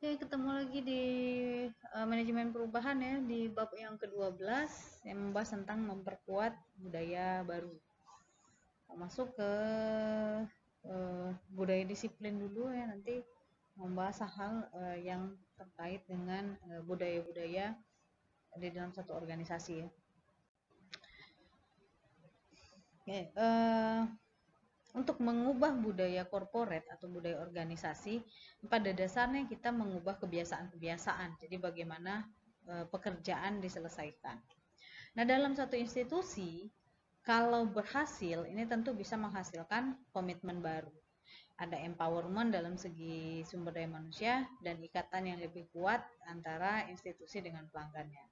Oke, ketemu lagi di manajemen perubahan ya, di bab yang ke-12 yang membahas tentang memperkuat budaya baru. Masuk ke budaya disiplin dulu ya, nanti membahas hal yang terkait dengan budaya-budaya di dalam satu organisasi ya. Oke, untuk mengubah budaya korporat atau budaya organisasi, pada dasarnya kita mengubah kebiasaan-kebiasaan. Jadi bagaimana pekerjaan diselesaikan. Nah, dalam satu institusi, kalau berhasil, ini tentu bisa menghasilkan komitmen baru. Ada empowerment dalam segi sumber daya manusia dan ikatan yang lebih kuat antara institusi dengan pelanggannya.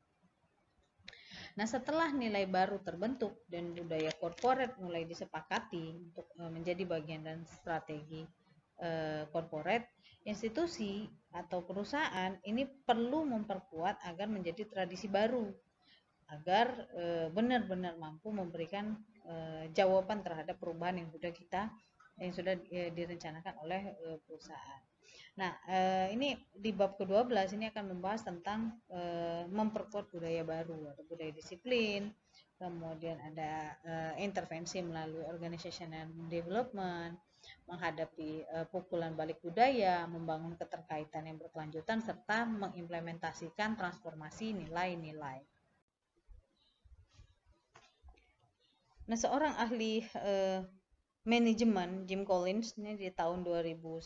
Nah, setelah nilai baru terbentuk dan budaya korporat mulai disepakati untuk menjadi bagian dan strategi korporat, institusi atau perusahaan ini perlu memperkuat agar menjadi tradisi baru, agar benar-benar mampu memberikan jawaban terhadap perubahan yang sudah direncanakan oleh perusahaan. Nah, ini di bab ke-12 ini akan membahas tentang memperkuat budaya baru atau budaya disiplin, kemudian ada intervensi melalui organizational development, menghadapi pukulan balik budaya, membangun keterkaitan yang berkelanjutan, serta mengimplementasikan transformasi nilai-nilai. Nah, seorang ahli manajemen Jim Collins ini di tahun 2001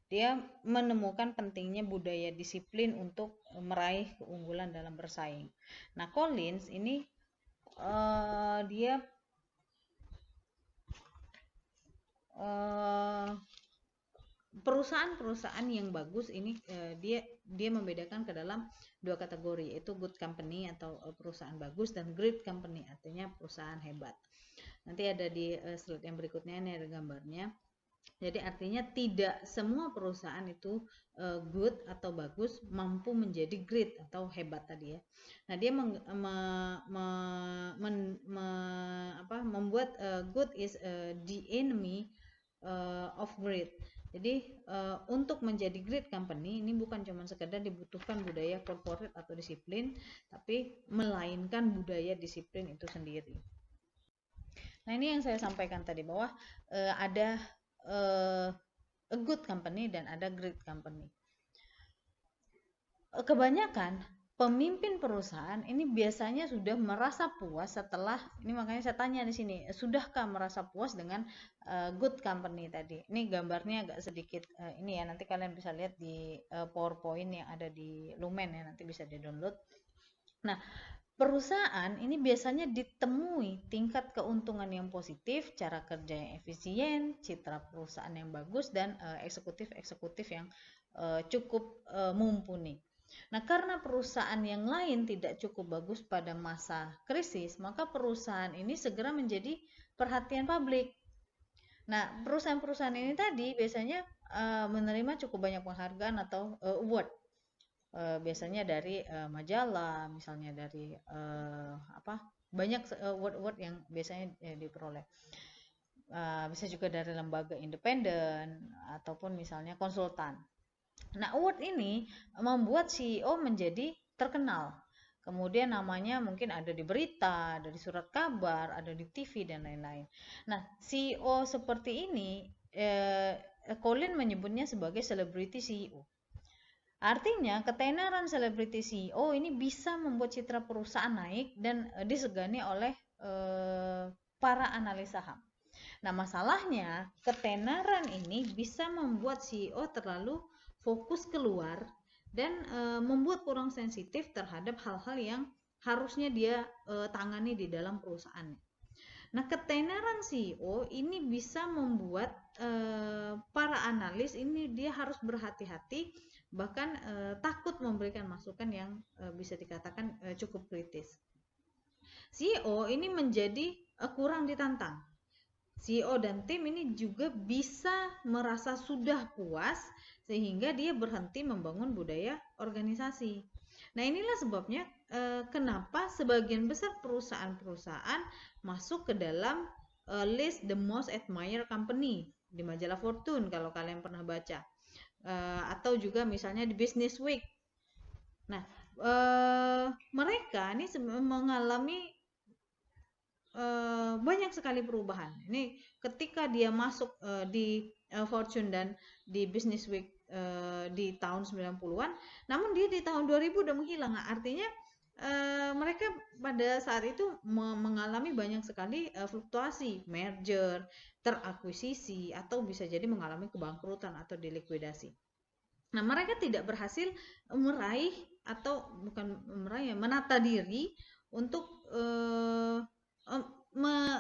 dia menemukan pentingnya budaya disiplin untuk meraih keunggulan dalam bersaing. Nah, Collins ini dia perusahaan-perusahaan yang bagus ini dia membedakan ke dalam dua kategori, yaitu good company atau perusahaan bagus dan great company artinya perusahaan hebat. Nanti ada di slide yang berikutnya, ini ada gambarnya. Jadi artinya tidak semua perusahaan itu good atau bagus mampu menjadi great atau hebat tadi ya. Nah, dia membuat good is the enemy of great. Jadi untuk menjadi great company ini bukan cuma sekedar dibutuhkan budaya corporate atau disiplin, tapi melainkan budaya disiplin itu sendiri. Nah, ini yang saya sampaikan tadi bahwa ada a good company dan ada great company. Kebanyakan pemimpin perusahaan ini biasanya sudah merasa puas setelah ini, makanya saya tanya di sini, sudahkah merasa puas dengan good company tadi? Ini gambarnya agak sedikit ini ya, nanti kalian bisa lihat di PowerPoint yang ada di Lumen ya, nanti bisa di-download. Nah, perusahaan ini biasanya ditemui tingkat keuntungan yang positif, cara kerja yang efisien, citra perusahaan yang bagus, dan eksekutif-eksekutif yang cukup mumpuni. Nah, karena perusahaan yang lain tidak cukup bagus pada masa krisis, maka perusahaan ini segera menjadi perhatian publik. Nah, perusahaan-perusahaan ini tadi biasanya menerima cukup banyak penghargaan atau award. Biasanya dari majalah, misalnya dari banyak award-award yang biasanya diperoleh. Bisa juga dari lembaga independen ataupun misalnya konsultan. Nah, award ini membuat CEO menjadi terkenal. Kemudian namanya mungkin ada di berita, ada di surat kabar, ada di TV dan lain-lain. Nah, CEO seperti ini Colin menyebutnya sebagai celebrity CEO. Artinya, ketenaran selebriti CEO ini bisa membuat citra perusahaan naik dan disegani oleh para analis saham. Nah, masalahnya ketenaran ini bisa membuat CEO terlalu fokus keluar dan membuat kurang sensitif terhadap hal-hal yang harusnya dia tangani di dalam perusahaannya. Nah, ketenaran CEO ini bisa membuat para analis ini dia harus berhati-hati, bahkan takut memberikan masukan yang bisa dikatakan cukup kritis. CEO ini menjadi kurang ditantang. CEO dan tim ini juga bisa merasa sudah puas sehingga dia berhenti membangun budaya organisasi. Nah, inilah sebabnya kenapa sebagian besar perusahaan-perusahaan masuk ke dalam list the most admired company di majalah Fortune kalau kalian pernah baca. atau juga misalnya di Business Week. Nah, mereka ini mengalami banyak sekali perubahan. Ini ketika dia masuk di Fortune dan di Business Week di tahun 90-an, namun dia di tahun 2000 udah menghilang. Nah, artinya mereka pada saat itu mengalami banyak sekali fluktuasi, merger, terakuisisi, atau bisa jadi mengalami kebangkrutan atau dilikuidasi. Nah, mereka tidak berhasil meraih atau bukan meraih, menata diri untuk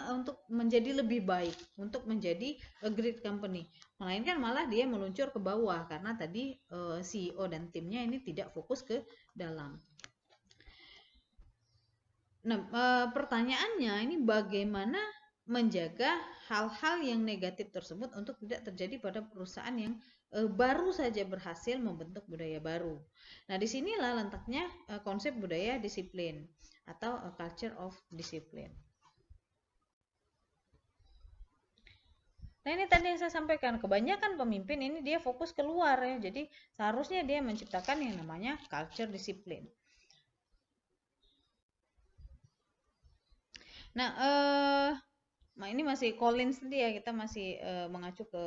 untuk menjadi lebih baik, untuk menjadi a great company, melainkan malah dia meluncur ke bawah karena tadi CEO dan timnya ini tidak fokus ke dalam. Nah, pertanyaannya ini bagaimana menjaga hal-hal yang negatif tersebut untuk tidak terjadi pada perusahaan yang baru saja berhasil membentuk budaya baru. Nah, disinilah letaknya konsep budaya disiplin atau culture of discipline. Nah, ini tadi yang saya sampaikan, kebanyakan pemimpin ini dia fokus keluar ya, jadi seharusnya dia menciptakan yang namanya culture disiplin. Nah, ini masih Collins tadi ya, kita masih mengacu ke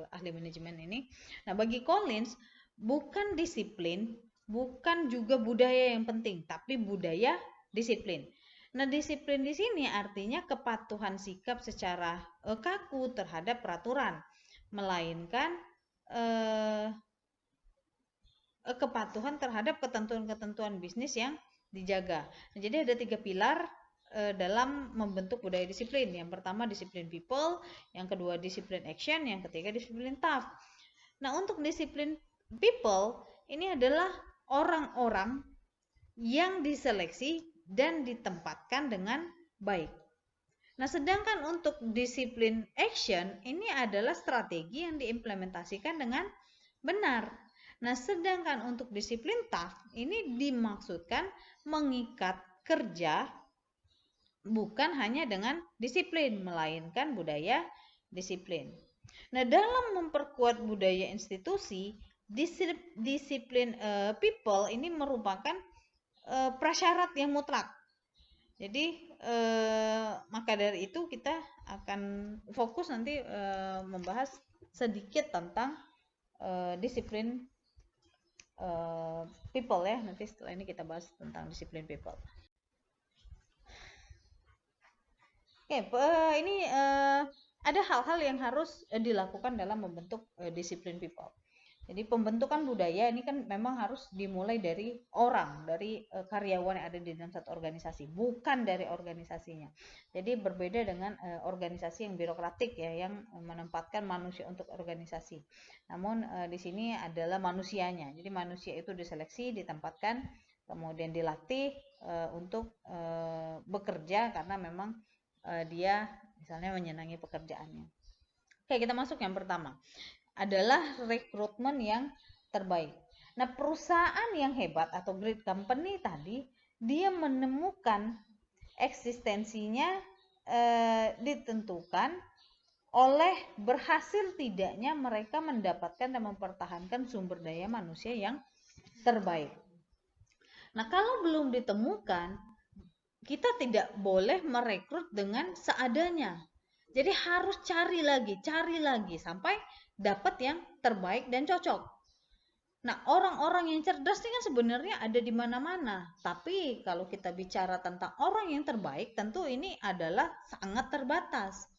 ahli manajemen ini. Nah, bagi Collins, bukan disiplin, bukan juga budaya yang penting, tapi budaya disiplin. Nah, disiplin di sini artinya kepatuhan sikap secara kaku terhadap peraturan, melainkan kepatuhan terhadap ketentuan-ketentuan bisnis yang dijaga. Nah, jadi ada 3 pilar dalam membentuk budaya disiplin. Yang pertama disiplin people, yang kedua disiplin action, yang ketiga disiplin tough. Nah, untuk disiplin people ini adalah orang-orang yang diseleksi dan ditempatkan dengan baik. Nah, sedangkan untuk disiplin action ini adalah strategi yang diimplementasikan dengan benar. Nah, sedangkan untuk disiplin tough ini dimaksudkan mengikat kerja bukan hanya dengan disiplin, melainkan budaya disiplin. Nah, dalam memperkuat budaya institusi, disiplin people ini merupakan prasyarat yang mutlak. Jadi maka dari itu kita akan fokus nanti membahas sedikit tentang disiplin people ya. Nanti setelah ini kita bahas tentang disiplin people. Oke, ini ada hal-hal yang harus dilakukan dalam membentuk disiplin people. Jadi pembentukan budaya ini kan memang harus dimulai dari orang, dari karyawan yang ada di dalam satu organisasi, bukan dari organisasinya. Jadi berbeda dengan organisasi yang birokratik ya, yang menempatkan manusia untuk organisasi. Namun di sini adalah manusianya. Jadi manusia itu diseleksi, ditempatkan, kemudian dilatih untuk bekerja karena memang dia misalnya menyenangi pekerjaannya. Oke, kita masuk yang pertama. Adalah rekrutmen yang terbaik. Nah, perusahaan yang hebat atau great company tadi, dia menemukan eksistensinya ditentukan oleh berhasil tidaknya mereka mendapatkan dan mempertahankan sumber daya manusia yang terbaik. Nah, kalau belum ditemukan, kita tidak boleh merekrut dengan seadanya. Jadi harus cari lagi sampai dapat yang terbaik dan cocok. Nah, orang-orang yang cerdas ini kan sebenarnya ada di mana-mana. Tapi kalau kita bicara tentang orang yang terbaik, tentu ini adalah sangat terbatas.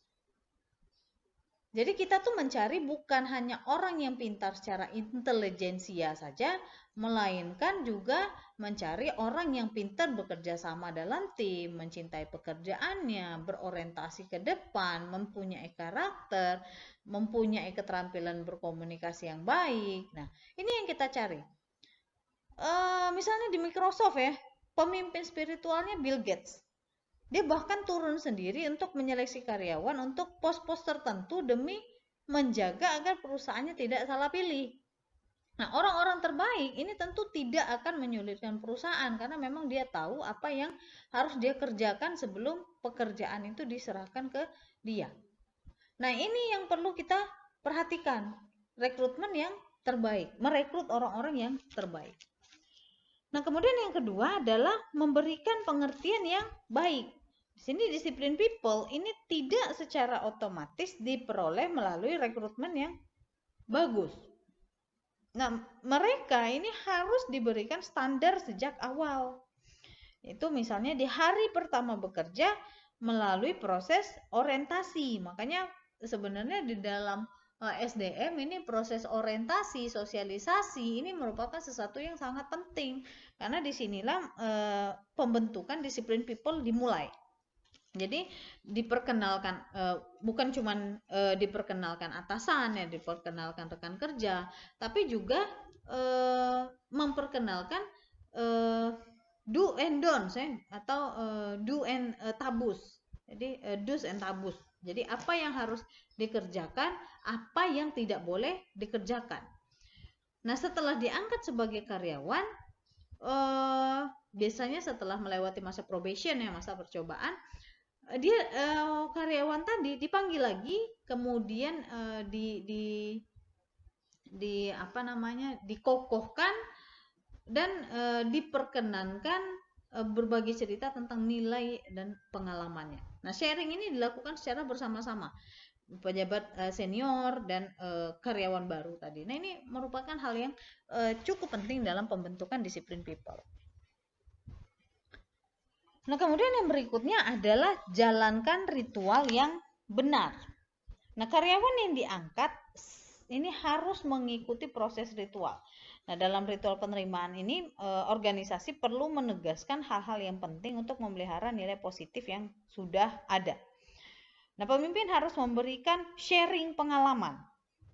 Jadi kita tuh mencari bukan hanya orang yang pintar secara intelijensia saja, melainkan juga mencari orang yang pintar bekerja sama dalam tim, mencintai pekerjaannya, berorientasi ke depan, mempunyai karakter, mempunyai keterampilan berkomunikasi yang baik. Nah, ini yang kita cari. Misalnya di Microsoft ya, pemimpin spiritualnya Bill Gates. Dia bahkan turun sendiri untuk menyeleksi karyawan untuk pos-pos tertentu demi menjaga agar perusahaannya tidak salah pilih. Nah, orang-orang terbaik ini tentu tidak akan menyulitkan perusahaan karena memang dia tahu apa yang harus dia kerjakan sebelum pekerjaan itu diserahkan ke dia. Nah, ini yang perlu kita perhatikan. Rekrutmen yang terbaik, merekrut orang-orang yang terbaik. Nah, kemudian yang kedua adalah memberikan pengertian yang baik. Di sini disiplin people ini tidak secara otomatis diperoleh melalui rekrutmen yang bagus. Nah, mereka ini harus diberikan standar sejak awal. Itu misalnya di hari pertama bekerja melalui proses orientasi. Makanya sebenarnya di dalam SDM ini proses orientasi, sosialisasi ini merupakan sesuatu yang sangat penting karena disinilah pembentukan disiplin people dimulai. Jadi diperkenalkan bukan cuman diperkenalkan atasan ya, diperkenalkan rekan kerja, tapi juga memperkenalkan do and don'ts atau do and tabus. Jadi do's and tabus. Jadi apa yang harus dikerjakan, apa yang tidak boleh dikerjakan. Nah, setelah diangkat sebagai karyawan, biasanya setelah melewati masa probation ya, masa percobaan, dia karyawan tadi dipanggil lagi, kemudian dikokohkan dan diperkenankan berbagi cerita tentang nilai dan pengalamannya. Nah, sharing ini dilakukan secara bersama-sama pejabat senior dan karyawan baru tadi. Nah, ini merupakan hal yang cukup penting dalam pembentukan disiplin people. Nah, kemudian yang berikutnya adalah jalankan ritual yang benar. Nah, karyawan yang diangkat ini harus mengikuti proses ritual. Nah, dalam ritual penerimaan ini organisasi perlu menegaskan hal-hal yang penting untuk memelihara nilai positif yang sudah ada. Nah, pemimpin harus memberikan sharing pengalaman.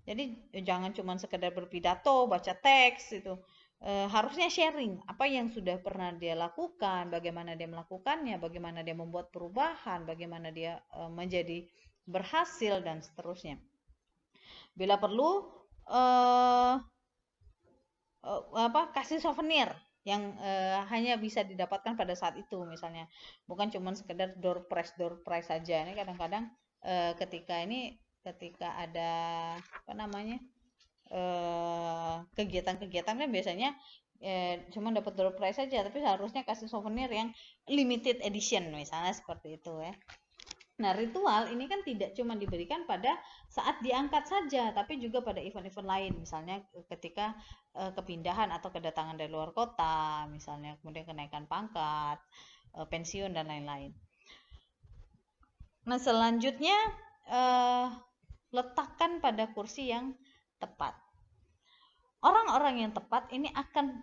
Jadi jangan cuma sekedar berpidato, baca teks itu. Harusnya sharing apa yang sudah pernah dia lakukan, bagaimana dia melakukannya, bagaimana dia membuat perubahan, bagaimana dia menjadi berhasil dan seterusnya. Bila perlu kasih souvenir yang hanya bisa didapatkan pada saat itu, misalnya bukan cuma sekedar door prize saja. Ini kadang-kadang ketika ada kegiatan-kegiatan kan biasanya cuma dapat door prize saja, tapi seharusnya kasih souvenir yang limited edition misalnya seperti itu ya. Nah, ritual ini kan tidak cuma diberikan pada saat diangkat saja, tapi juga pada event-event lain, misalnya ketika kepindahan atau kedatangan dari luar kota, misalnya kemudian kenaikan pangkat, pensiun dan lain-lain. Nah, selanjutnya letakkan pada kursi yang tepat. Orang-orang yang tepat ini akan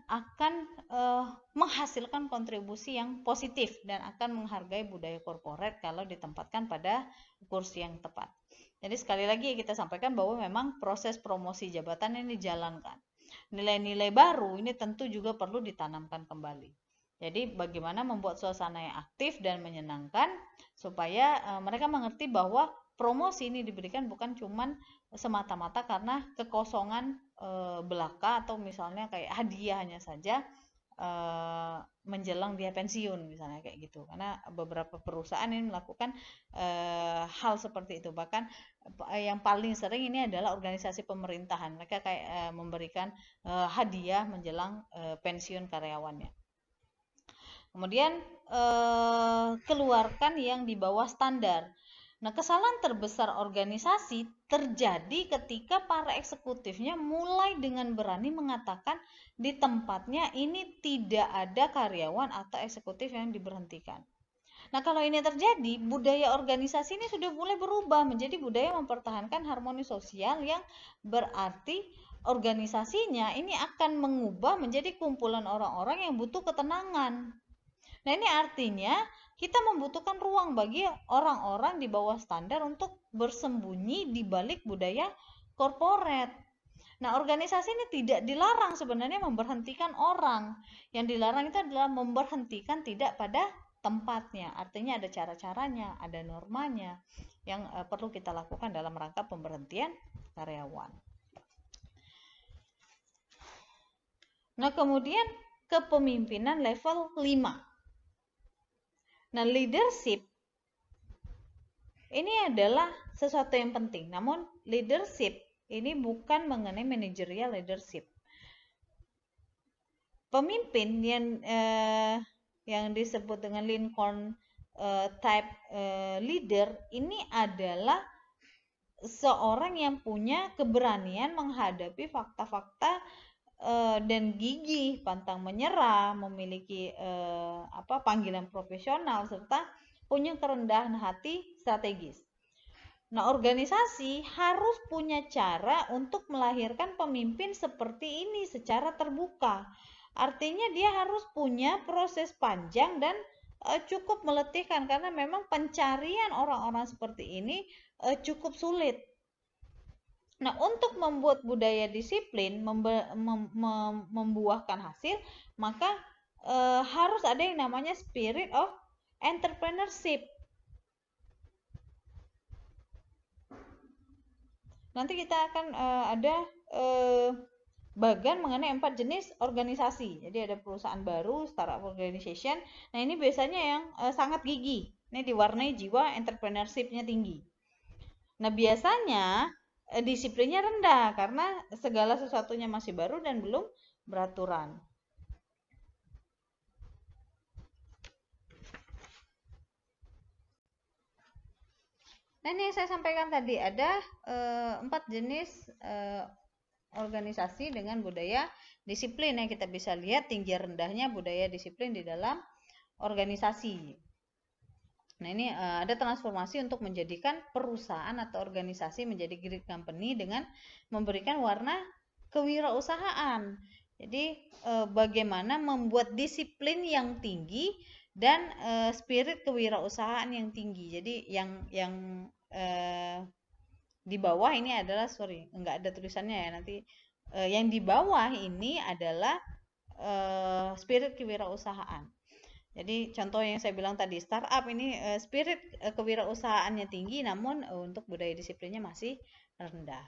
menghasilkan kontribusi yang positif dan akan menghargai budaya korporat kalau ditempatkan pada kursi yang tepat. Jadi sekali lagi kita sampaikan bahwa memang proses promosi jabatan ini dijalankan. Nilai-nilai baru ini tentu juga perlu ditanamkan kembali. Jadi bagaimana membuat suasana yang aktif dan menyenangkan supaya mereka mengerti bahwa promosi ini diberikan bukan cuman semata-mata karena kekosongan belaka atau misalnya kayak hadiahnya saja menjelang dia pensiun misalnya kayak gitu. Karena beberapa perusahaan ini melakukan hal seperti itu. Bahkan yang paling sering ini adalah organisasi pemerintahan. Mereka kayak memberikan hadiah menjelang pensiun karyawannya. Kemudian keluarkan yang di bawah standar. Nah, kesalahan terbesar organisasi terjadi ketika para eksekutifnya mulai dengan berani mengatakan di tempatnya ini tidak ada karyawan atau eksekutif yang diberhentikan. Nah, kalau ini terjadi, budaya organisasi ini sudah mulai berubah menjadi budaya mempertahankan harmoni sosial yang berarti organisasinya ini akan mengubah menjadi kumpulan orang-orang yang butuh ketenangan. Nah, ini artinya kita membutuhkan ruang bagi orang-orang di bawah standar untuk bersembunyi di balik budaya korporat. Nah, organisasi ini tidak dilarang sebenarnya memberhentikan orang. Yang dilarang itu adalah memberhentikan tidak pada tempatnya. Artinya ada cara-caranya, ada normanya yang perlu kita lakukan dalam rangka pemberhentian karyawan. Nah, kemudian kepemimpinan level 5. Nah, leadership ini adalah sesuatu yang penting. Namun leadership Ini bukan mengenai managerial leadership. Pemimpin yang disebut dengan Lincoln type leader ini adalah seorang yang punya keberanian menghadapi fakta-fakta dan gigih, pantang menyerah, memiliki panggilan profesional serta punya kerendahan hati strategis. Nah, organisasi harus punya cara untuk melahirkan pemimpin seperti ini secara terbuka. Artinya dia harus punya proses panjang dan cukup meletihkan karena memang pencarian orang-orang seperti ini cukup sulit. Nah, untuk membuat budaya disiplin membuahkan hasil, maka harus ada yang namanya spirit of entrepreneurship. Nanti kita akan ada bagian mengenai 4 jenis organisasi. Jadi ada perusahaan baru, startup organization. Nah, ini biasanya yang sangat gigih. Ini diwarnai jiwa entrepreneurship-nya tinggi. Nah, biasanya disiplinnya rendah karena segala sesuatunya masih baru dan belum beraturan. Nah, ini yang saya sampaikan tadi ada 4 jenis organisasi dengan budaya disiplin yang kita bisa lihat tinggi rendahnya budaya disiplin di dalam organisasi. Nah, ini ada transformasi untuk menjadikan perusahaan atau organisasi menjadi great company dengan memberikan warna kewirausahaan. Jadi bagaimana membuat disiplin yang tinggi dan spirit kewirausahaan yang tinggi. Jadi yang di bawah ini adalah enggak ada tulisannya ya nanti. Yang di bawah ini adalah spirit kewirausahaan. Jadi contoh yang saya bilang tadi, startup ini spirit kewirausahaannya tinggi, namun untuk budaya disiplinnya masih rendah.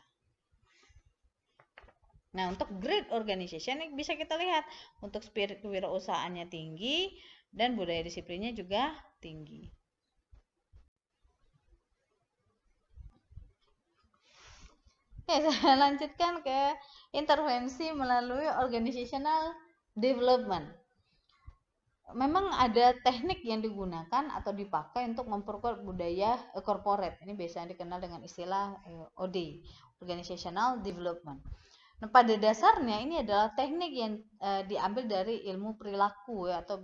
Nah, untuk great organization ini bisa kita lihat untuk spirit kewirausahaannya tinggi dan budaya disiplinnya juga tinggi. Oke, saya lanjutkan ke intervensi melalui organizational development. Memang ada teknik yang digunakan atau dipakai untuk memperkuat budaya corporate. Ini biasanya dikenal dengan istilah OD, Organizational Development. Nah, pada dasarnya ini adalah teknik yang diambil dari ilmu perilaku atau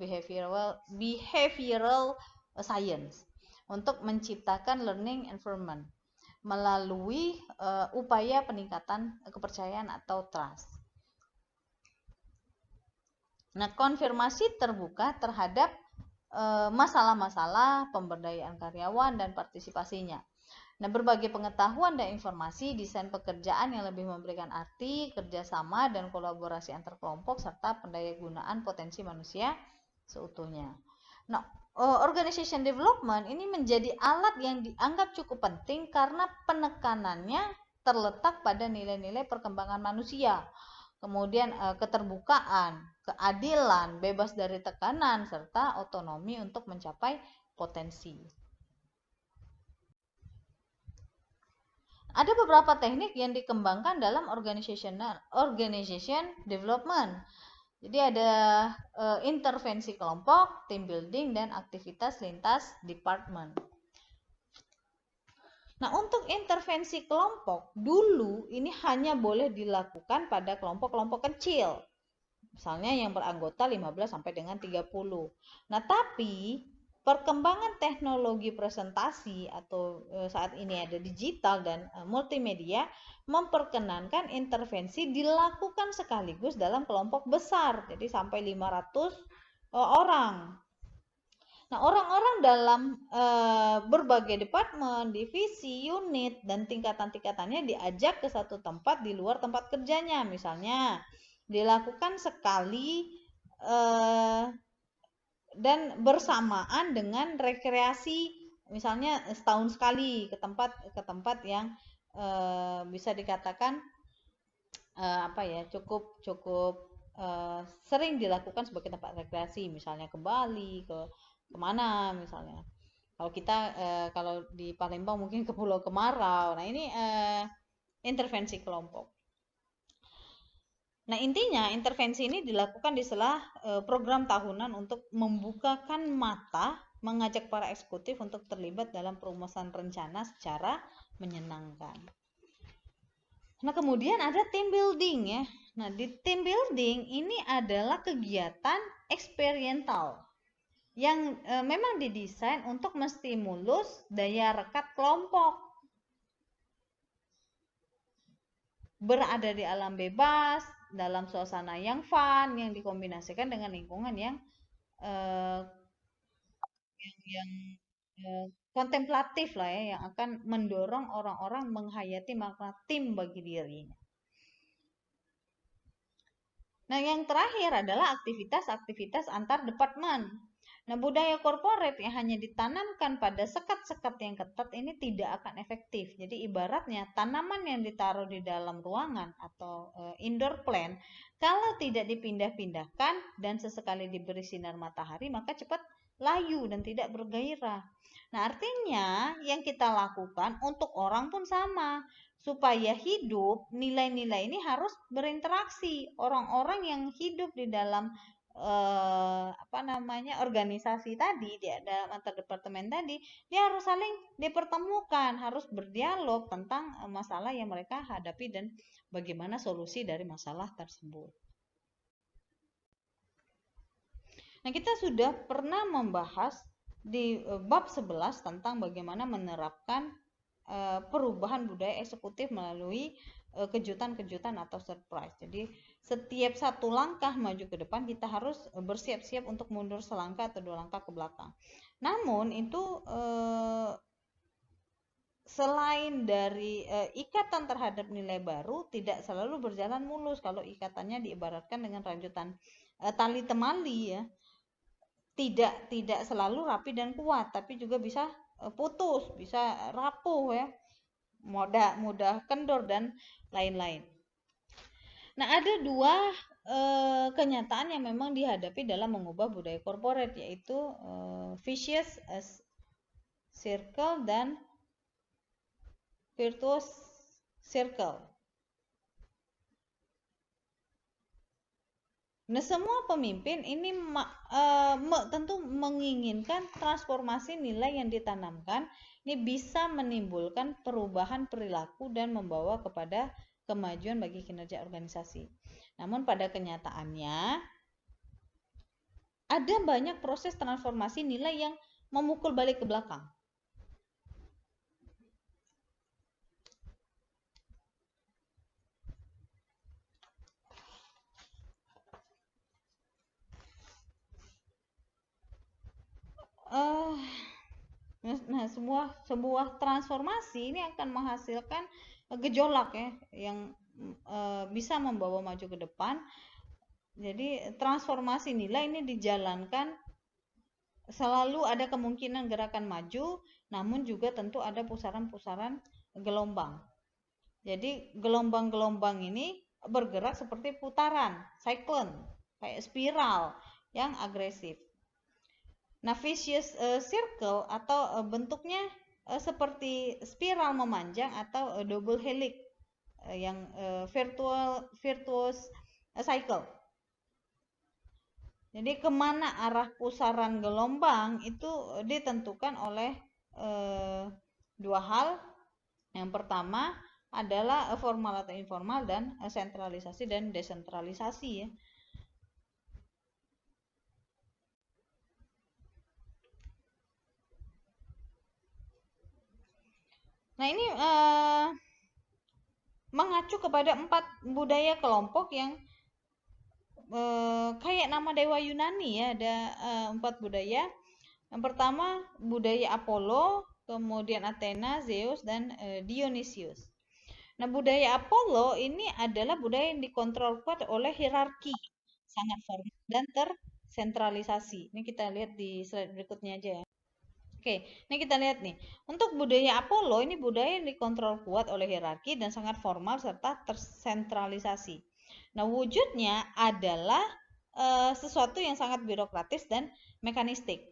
behavioral science untuk menciptakan learning environment melalui upaya peningkatan kepercayaan atau trust. Nah, konfirmasi terbuka terhadap masalah-masalah pemberdayaan karyawan dan partisipasinya. Nah, berbagai pengetahuan dan informasi, desain pekerjaan yang lebih memberikan arti, kerjasama dan kolaborasi antar kelompok, serta pendayagunaan potensi manusia seutuhnya. Nah, organization development ini menjadi alat yang dianggap cukup penting karena penekanannya terletak pada nilai-nilai perkembangan manusia, kemudian keterbukaan, keadilan, bebas dari tekanan, serta otonomi untuk mencapai potensi. Ada beberapa teknik yang dikembangkan dalam organization development. Jadi ada intervensi kelompok, team building, dan aktivitas lintas department. Nah, untuk intervensi kelompok, dulu ini hanya boleh dilakukan pada kelompok-kelompok kecil. Misalnya yang beranggota 15 sampai dengan 30. Nah, tapi perkembangan teknologi presentasi atau saat ini ada digital dan multimedia memperkenankan intervensi dilakukan sekaligus dalam kelompok besar, jadi sampai 500 orang. Nah, orang-orang dalam berbagai departemen, divisi, unit, dan tingkatan-tingkatannya diajak ke satu tempat di luar tempat kerjanya. Misalnya, dilakukan sekali dan bersamaan dengan rekreasi, misalnya setahun sekali ke tempat yang bisa dikatakan cukup sering dilakukan sebagai tempat rekreasi, misalnya ke Bali, kemana misalnya. Kalau kita kalau di Palembang mungkin ke Pulau Kemarau. Nah, ini intervensi kelompok. Nah, intinya intervensi ini dilakukan di sela program tahunan untuk membukakan mata, mengajak para eksekutif untuk terlibat dalam perumusan rencana secara menyenangkan. Nah, kemudian ada team building ya. Nah, di team building ini adalah kegiatan eksperimental yang memang didesain untuk menstimulus daya rekat kelompok. Berada di alam bebas, dalam suasana yang fun, yang dikombinasikan dengan lingkungan yang kontemplatif lah ya, yang akan mendorong orang-orang menghayati makna tim bagi dirinya. Nah, yang terakhir adalah aktivitas-aktivitas antar departemen. Nah, budaya korporat yang hanya ditanamkan pada sekat-sekat yang ketat ini tidak akan efektif. Jadi ibaratnya tanaman yang ditaruh di dalam ruangan atau indoor plant, kalau tidak dipindah-pindahkan dan sesekali diberi sinar matahari, maka cepat layu dan tidak bergairah. Nah, artinya yang kita lakukan untuk orang pun sama. Supaya hidup, nilai-nilai ini harus berinteraksi. Orang-orang yang hidup di dalam organisasi tadi, di dalam antar departemen tadi, dia harus saling dipertemukan, harus berdialog tentang masalah yang mereka hadapi dan bagaimana solusi dari masalah tersebut. Nah, kita sudah pernah membahas di bab 11 tentang bagaimana menerapkan perubahan budaya eksekutif melalui kejutan-kejutan atau surprise. Jadi setiap satu langkah maju ke depan kita harus bersiap-siap untuk mundur selangkah atau 2 langkah ke belakang. Namun itu selain dari ikatan terhadap nilai baru tidak selalu berjalan mulus kalau ikatannya diibaratkan dengan ranjutan tali temali ya. Tidak selalu rapi dan kuat, tapi juga bisa putus, bisa rapuh ya, mudah kendor dan lain-lain. Nah, ada 2 kenyataan yang memang dihadapi dalam mengubah budaya korporat, yaitu vicious circle dan virtuous circle. Nah, semua pemimpin ini tentu menginginkan transformasi nilai yang ditanamkan ini bisa menimbulkan perubahan perilaku dan membawa kepada kemajuan bagi kinerja organisasi. Namun pada kenyataannya ada banyak proses transformasi nilai yang memukul balik ke belakang. Nah, sebuah transformasi ini akan menghasilkan gejolak ya, yang bisa membawa maju ke depan. Jadi transformasi nilai ini dijalankan selalu ada kemungkinan gerakan maju, namun juga tentu ada pusaran-pusaran gelombang. Jadi gelombang-gelombang ini bergerak seperti putaran, cyclone, kayak spiral yang agresif. Nah, vicious circle atau bentuknya seperti spiral memanjang atau double helix yang virtuous cycle. Jadi kemana arah pusaran gelombang itu ditentukan oleh 2 hal. Yang pertama adalah formal atau informal dan sentralisasi dan desentralisasi ya. Nah, ini mengacu kepada 4 budaya kelompok yang kayak nama dewa Yunani ya, ada 4 budaya. Yang pertama budaya Apollo, kemudian Athena, Zeus, dan Dionysius. Nah, budaya Apollo ini adalah budaya yang dikontrol kuat oleh hierarki, sangat formal dan tersentralisasi. Ini kita lihat di slide berikutnya aja ya. Oke, ini kita lihat nih. Untuk budaya Apollo, ini budaya yang dikontrol kuat oleh hierarki dan sangat formal serta tersentralisasi. Nah, wujudnya adalah sesuatu yang sangat birokratis dan mekanistik.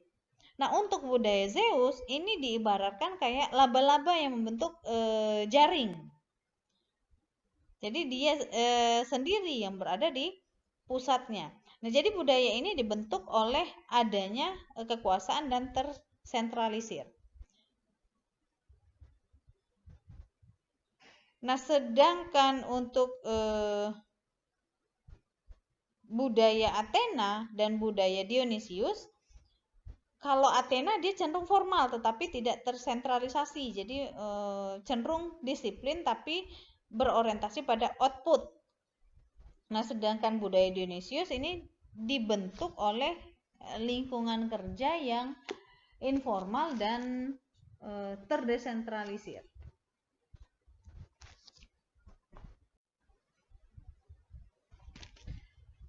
Nah, untuk budaya Zeus, ini diibaratkan kayak laba-laba yang membentuk jaring. Jadi dia sendiri yang berada di pusatnya. Nah, jadi budaya ini dibentuk oleh adanya kekuasaan dan tersentralisir. Nah, sedangkan untuk budaya Athena dan budaya Dionysius, kalau Athena dia cenderung formal tetapi tidak tersentralisasi. Jadi cenderung disiplin tapi berorientasi pada output. Nah, sedangkan budaya Dionysius ini dibentuk oleh lingkungan kerja yang informal dan terdesentralisir.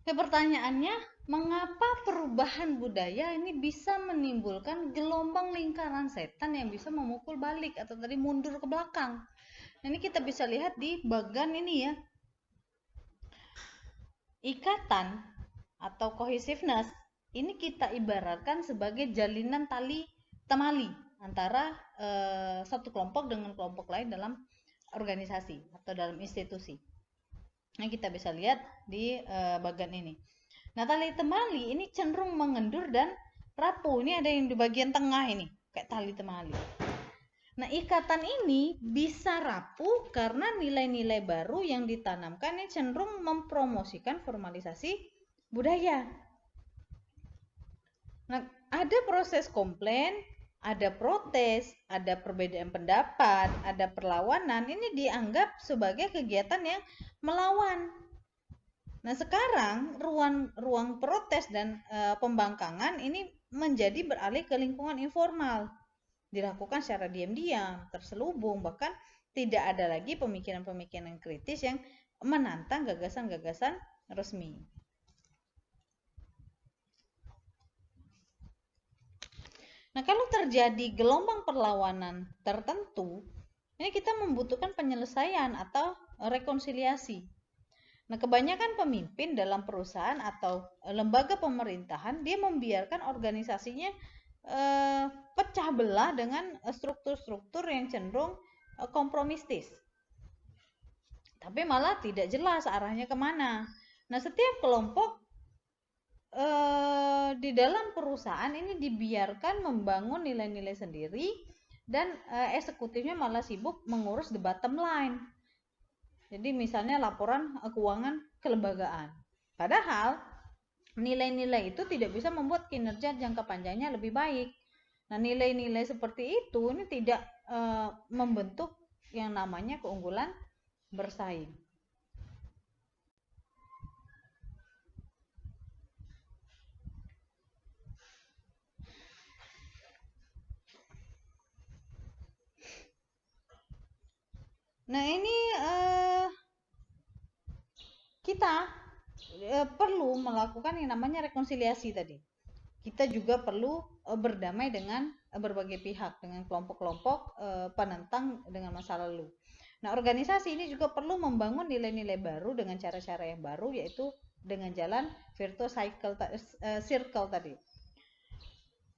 Nah, pertanyaannya, mengapa perubahan budaya ini bisa menimbulkan gelombang lingkaran setan yang bisa memukul balik atau tadi mundur ke belakang? Nah, ini kita bisa lihat di bagan ini ya. Ikatan atau cohesiveness ini kita ibaratkan sebagai jalinan tali temali antara satu kelompok dengan kelompok lain dalam organisasi atau dalam institusi. Nah, kita bisa lihat di bagian ini. Nah, tali temali ini cenderung mengendur dan rapuh. Ini ada yang di bagian tengah ini, kayak tali temali. Nah, ikatan ini bisa rapuh karena nilai-nilai baru yang ditanamkan ini cenderung mempromosikan formalisasi budaya. Nah, ada proses komplain, ada protes, ada perbedaan pendapat, ada perlawanan. Ini dianggap sebagai kegiatan yang melawan. Nah, sekarang ruang protes dan pembangkangan ini menjadi beralih ke lingkungan informal. Dilakukan secara diam-diam, terselubung, bahkan tidak ada lagi pemikiran-pemikiran kritis yang menantang gagasan-gagasan resmi. Nah, kalau terjadi gelombang perlawanan tertentu, ini kita membutuhkan penyelesaian atau rekonsiliasi. Nah, kebanyakan pemimpin dalam perusahaan atau lembaga pemerintahan, dia membiarkan organisasinya pecah belah dengan struktur-struktur yang cenderung kompromistis. Tapi malah tidak jelas arahnya kemana. Nah, setiap kelompok di dalam perusahaan ini dibiarkan membangun nilai-nilai sendiri dan eksekutifnya malah sibuk mengurus the bottom line. Jadi misalnya laporan keuangan kelembagaan. Padahal nilai-nilai itu tidak bisa membuat kinerja jangka panjangnya lebih baik. Nah, nilai-nilai seperti itu ini tidak membentuk yang namanya keunggulan bersaing. Nah, ini kita perlu melakukan yang namanya rekonsiliasi tadi. Kita juga perlu berdamai dengan berbagai pihak, dengan kelompok-kelompok penentang dengan masa lalu. Nah, organisasi ini juga perlu membangun nilai-nilai baru dengan cara-cara yang baru, yaitu dengan jalan virtuous circle tadi.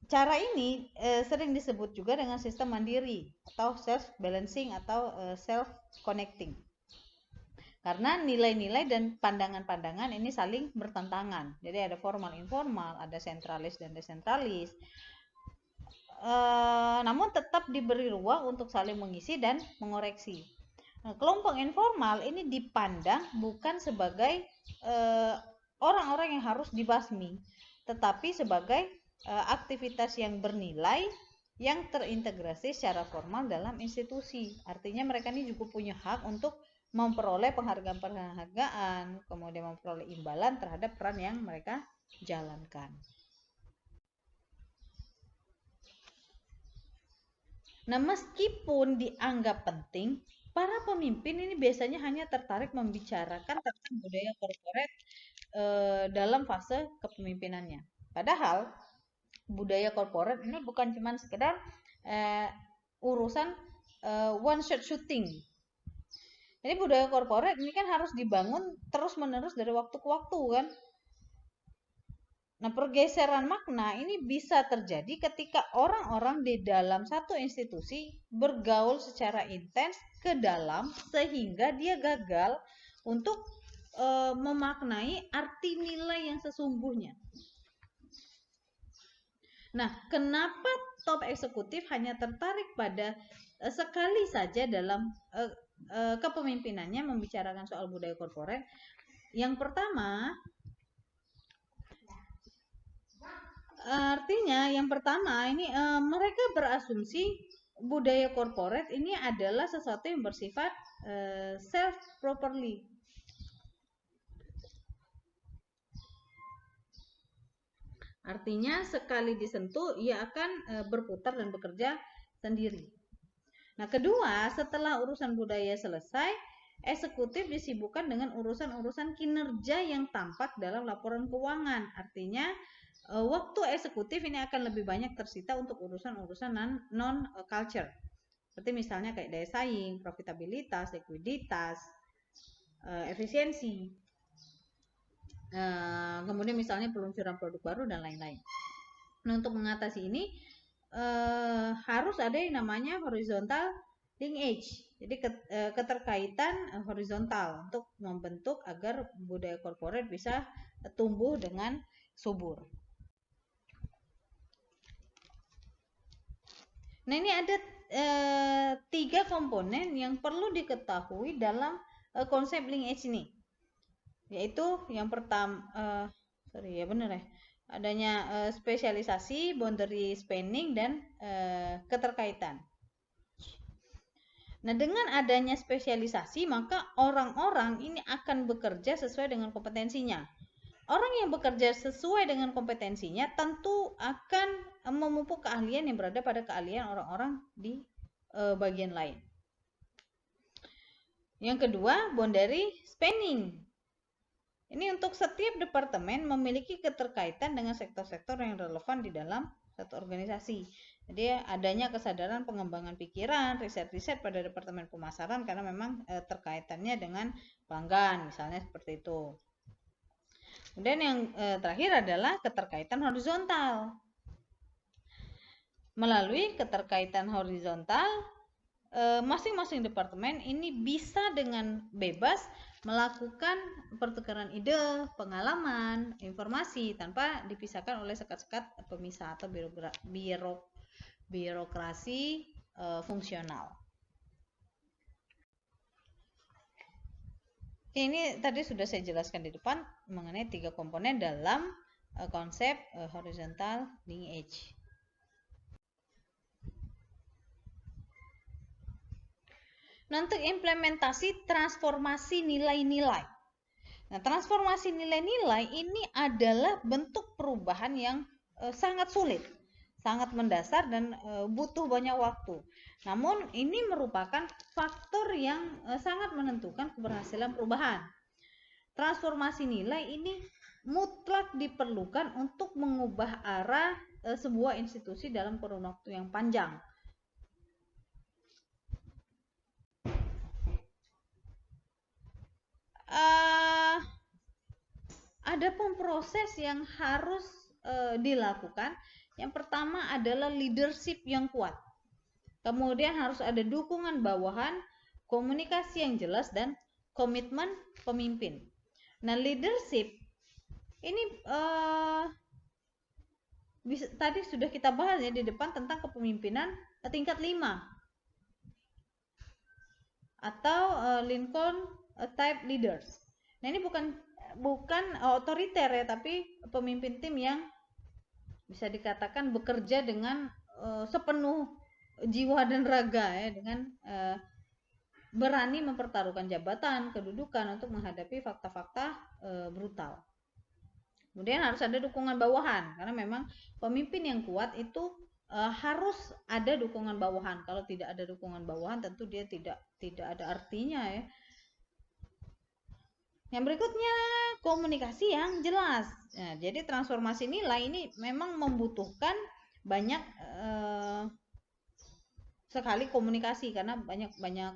Cara ini sering disebut juga dengan sistem mandiri atau self-balancing atau self-connecting. Karena nilai-nilai dan pandangan-pandangan ini saling bertentangan. Jadi ada formal-informal, ada sentralis dan desentralis. Namun tetap diberi ruang untuk saling mengisi dan mengoreksi. Nah, kelompok informal ini dipandang bukan sebagai orang-orang yang harus dibasmi, tetapi sebagai aktivitas yang bernilai yang terintegrasi secara formal dalam institusi. Artinya mereka ini juga punya hak untuk memperoleh penghargaan-penghargaan, kemudian memperoleh imbalan terhadap peran yang mereka jalankan. Nah, meskipun dianggap penting, para pemimpin ini biasanya hanya tertarik membicarakan tentang budaya korporat dalam fase kepemimpinannya. Padahal budaya korporat ini bukan cuma sekedar urusan one shot shooting. Jadi budaya korporat ini kan harus dibangun terus-menerus dari waktu ke waktu kan. Nah, pergeseran makna ini bisa terjadi ketika orang-orang di dalam satu institusi bergaul secara intens ke dalam sehingga dia gagal untuk memaknai arti nilai yang sesungguhnya. Nah, kenapa top eksekutif hanya tertarik pada sekali saja dalam kepemimpinannya membicarakan soal budaya korporat? Yang pertama, artinya yang pertama ini mereka berasumsi budaya korporat ini adalah sesuatu yang bersifat self properly. Artinya sekali disentuh ia akan berputar dan bekerja sendiri. Nah, kedua, setelah urusan budaya selesai, eksekutif disibukkan dengan urusan-urusan kinerja yang tampak dalam laporan keuangan. Artinya waktu eksekutif ini akan lebih banyak tersita untuk urusan-urusan non culture. Seperti misalnya kayak daya saing, profitabilitas, likuiditas, efisiensi. Kemudian misalnya peluncuran produk baru dan lain-lain. Nah, untuk mengatasi ini harus ada yang namanya horizontal linkage. Jadi keterkaitan horizontal untuk membentuk agar budaya korporat bisa tumbuh dengan subur. Nah, ini ada 3 komponen yang perlu diketahui dalam konsep linkage ini. Yaitu yang pertama, adanya spesialisasi, boundary spanning, dan keterkaitan. Nah, dengan adanya spesialisasi, maka orang-orang ini akan bekerja sesuai dengan kompetensinya. Orang yang bekerja sesuai dengan kompetensinya tentu akan memupuk keahlian yang berada pada keahlian orang-orang di bagian lain. Yang kedua, boundary spanning. Ini untuk setiap departemen memiliki keterkaitan dengan sektor-sektor yang relevan di dalam satu organisasi. Jadi adanya kesadaran pengembangan pikiran, riset-riset pada departemen pemasaran karena memang terkaitannya dengan pelanggan, misalnya seperti itu. Kemudian yang terakhir adalah keterkaitan horizontal. Melalui keterkaitan horizontal, masing-masing departemen ini bisa dengan bebas melakukan pertukaran ide, pengalaman, informasi tanpa dipisahkan oleh sekat-sekat pemisah atau birokrasi fungsional. Ini tadi sudah saya jelaskan di depan mengenai 3 komponen dalam konsep horizontal linkage. Nah, untuk implementasi transformasi nilai-nilai. Nah, transformasi nilai-nilai ini adalah bentuk perubahan yang sangat sulit, sangat mendasar dan butuh banyak waktu. Namun ini merupakan faktor yang sangat menentukan keberhasilan perubahan. Transformasi nilai ini mutlak diperlukan untuk mengubah arah sebuah institusi dalam kurun waktu yang panjang. Ada proses yang harus dilakukan. Yang pertama adalah leadership yang kuat. Kemudian harus ada dukungan bawahan, komunikasi yang jelas, dan komitmen pemimpin. Nah, leadership ini tadi sudah kita bahas ya di depan tentang kepemimpinan tingkat 5 atau Lincoln type leaders. Nah, ini bukan otoriter ya, tapi pemimpin tim yang bisa dikatakan bekerja dengan sepenuh jiwa dan raga ya, dengan berani mempertaruhkan jabatan, kedudukan untuk menghadapi fakta-fakta brutal. Kemudian harus ada dukungan bawahan, karena memang pemimpin yang kuat itu harus ada dukungan bawahan. Kalau tidak ada dukungan bawahan, tentu dia tidak ada artinya ya. Yang berikutnya, komunikasi yang jelas. Nah, jadi transformasi nilai ini memang membutuhkan banyak sekali komunikasi karena banyak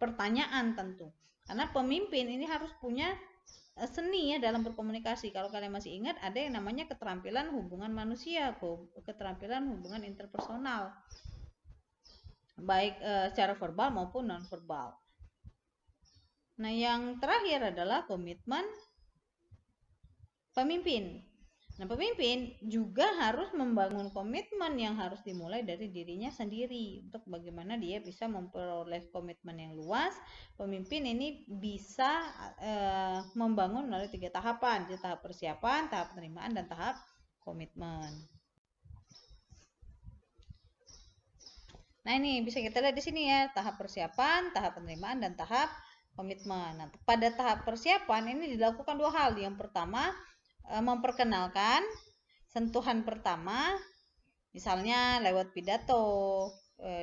pertanyaan tentu. Karena pemimpin ini harus punya seni ya dalam berkomunikasi. Kalau kalian masih ingat, ada yang namanya keterampilan hubungan manusia, keterampilan hubungan interpersonal, baik secara verbal maupun non verbal. Nah, yang terakhir adalah komitmen pemimpin. Nah, pemimpin juga harus membangun komitmen yang harus dimulai dari dirinya sendiri untuk bagaimana dia bisa memperoleh komitmen yang luas. Pemimpin ini bisa membangun melalui 3 tahapan, jadi tahap persiapan, tahap penerimaan, dan tahap komitmen. Nah, ini bisa kita lihat di sini ya, tahap persiapan, tahap penerimaan, dan tahap komitmen. Nah, pada tahap persiapan ini dilakukan 2 hal. Yang pertama, memperkenalkan sentuhan pertama, misalnya lewat pidato,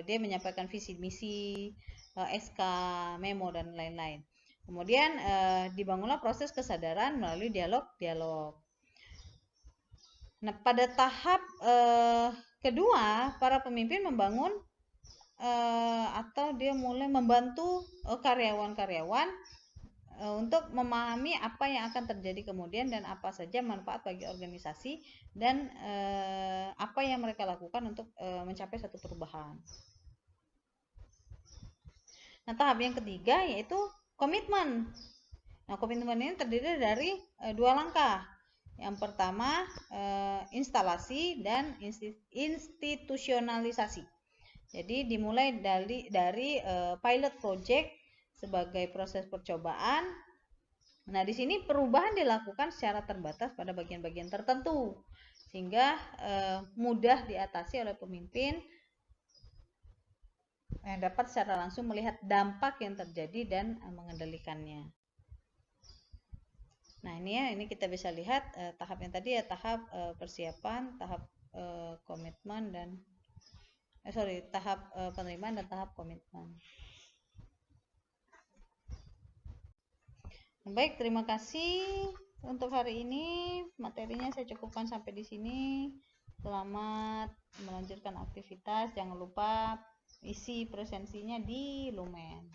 dia menyampaikan visi misi, SK, memo, dan lain-lain. Kemudian dibangunlah proses kesadaran melalui dialog. Nah, pada tahap kedua, para pemimpin membangun atau dia mulai membantu karyawan-karyawan untuk memahami apa yang akan terjadi kemudian dan apa saja manfaat bagi organisasi dan apa yang mereka lakukan untuk mencapai satu perubahan. Nah, tahap yang ketiga yaitu komitmen. Nah, komitmen ini terdiri dari 2 langkah. Yang pertama, instalasi dan institusionalisasi. Jadi dimulai dari pilot project sebagai proses percobaan. Nah, di sini perubahan dilakukan secara terbatas pada bagian-bagian tertentu sehingga mudah diatasi oleh pemimpin yang dapat secara langsung melihat dampak yang terjadi dan mengendalikannya. Nah, ini kita bisa lihat tahap yang tadi ya, tahap persiapan, tahap komitmen dan tahap penerimaan dan tahap komitmen. Baik, terima kasih untuk hari ini. Materinya saya cukupkan sampai di sini. Selamat melanjutkan aktivitas. Jangan lupa isi presensinya di Lumen.